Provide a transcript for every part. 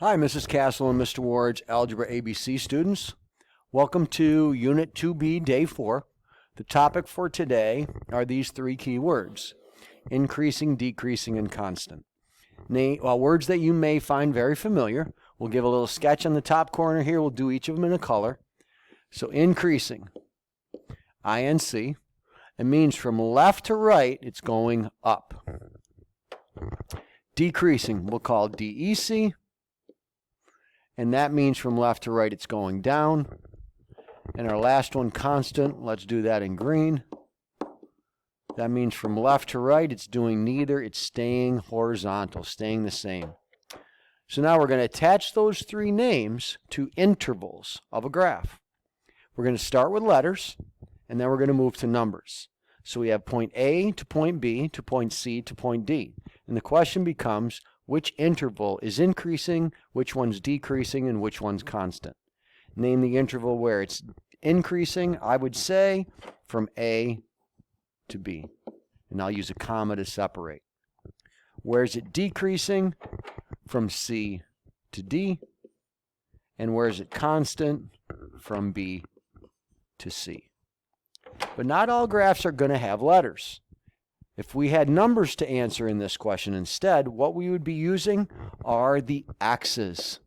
Hi, Mrs. Castle and Mr. Ward's Algebra ABC students. Welcome to Unit 2B, Day 4. The topic for today are these three key words: increasing, decreasing, and constant. Words that you may find very familiar. We'll give a little sketch on the top corner here. We'll do each of them in a color. So increasing, INC. It means from left to right, it's going up. Decreasing, we'll call DEC. And that means from left to right, it's going down. And our last one, constant, let's do that in green. That means from left to right, it's doing neither. It's staying horizontal, staying the same. So now we're going to attach those three names to intervals of a graph. We're going to start with letters, and then we're going to move to numbers. So we have point A to point B to point C to point D. And the question becomes, which interval is increasing, which one's decreasing, and which one's constant? Name the interval where it's increasing. I would say from A to B. And I'll use a comma to separate. Where is it decreasing? From C to D. And where is it constant? From B to C. But not all graphs are going to have letters. If we had numbers to answer in this question instead, what we would be using are the axes.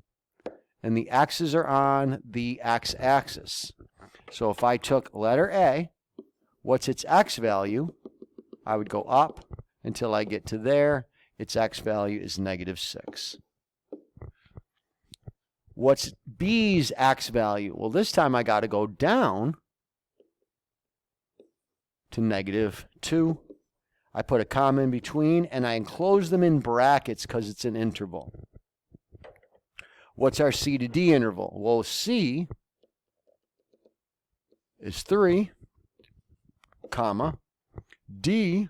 And the axes are on the x-axis. So if I took letter A, what's its x value? I would go up until I get to there. Its x value is -6. What's B's x value? Well, this time I got to go down to -2. I put a comma in between, and I enclose them in brackets because it's an interval. What's our C to D interval? Well, C is 3, comma, D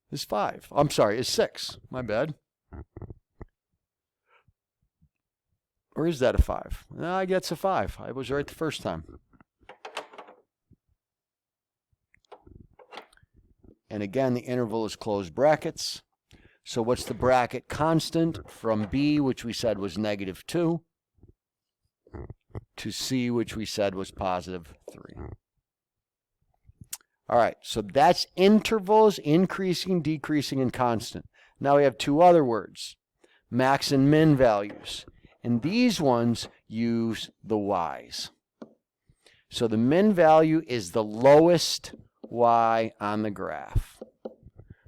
is 5. I'm sorry, is 6. My bad. Or is that a 5? No, I guess a 5. I was right the first time. And again, the interval is closed brackets. So what's the bracket constant from B, which we said was -2, to C, which we said was +3. All right, so that's intervals, increasing, decreasing, and constant. Now we have two other words, max and min values. And these ones use the y's. So the min value is the lowest y on the graph.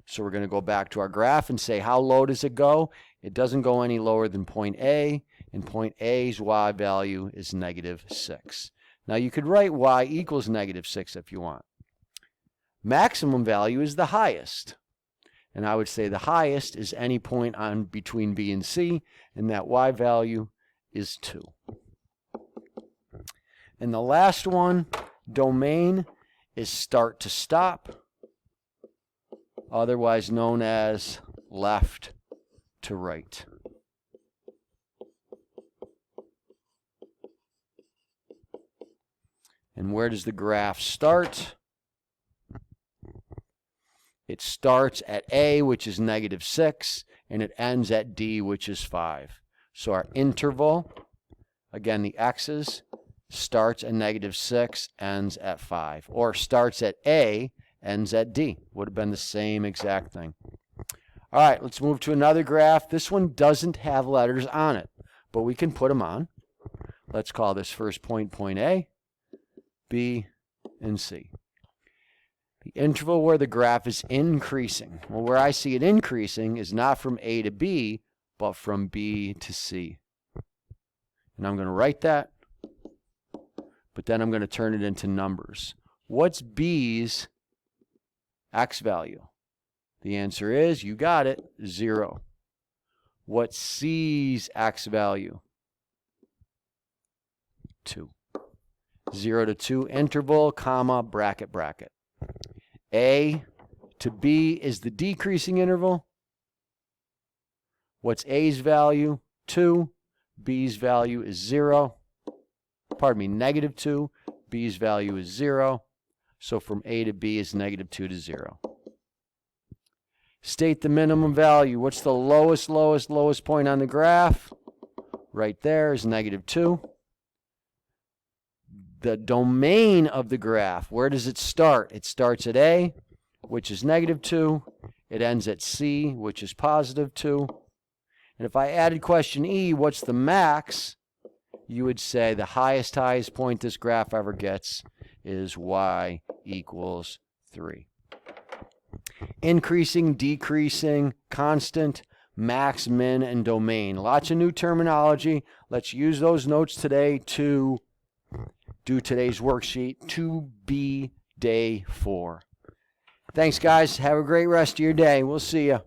So we're going to go back to our graph and say, how low does it go? It doesn't go any lower than point A, and point A's y value is -6. Now you could write y equals -6 if you want. Maximum value is the highest. And I would say the highest is any point on between B and C, and that y value is 2. And the last one, domain, is start to stop, otherwise known as left to right. And where does the graph start? It starts at A, which is -6, and it ends at D, which is 5. So our interval, again the x's, starts at -6, ends at 5. Or starts at A, ends at D. Would have been the same exact thing. All right, let's move to another graph. This one doesn't have letters on it, but we can put them on. Let's call this first point A, B, and C. The interval where the graph is increasing. Well, where I see it increasing is not from A to B, but from B to C. And I'm going to write that, but then I'm going to turn it into numbers. What's B's x value? The answer is, you got it, 0. What's C's x value? 2. 0 to 2 interval, comma, bracket, bracket. A to B is the decreasing interval. What's A's value? 2. B's value is 0. Pardon me, -2. B's value is 0. So from A to B is -2 to 0. State the minimum value. What's the lowest point on the graph? Right there is -2. The domain of the graph, where does it start? It starts at A, which is -2. It ends at C, which is +2. And if I added question E, what's the max? You would say the highest point this graph ever gets is y equals 3. Increasing, decreasing, constant, max, min, and domain. Lots of new terminology. Let's use those notes today to do today's worksheet, 2B day 4. Thanks, guys. Have a great rest of your day. We'll see you.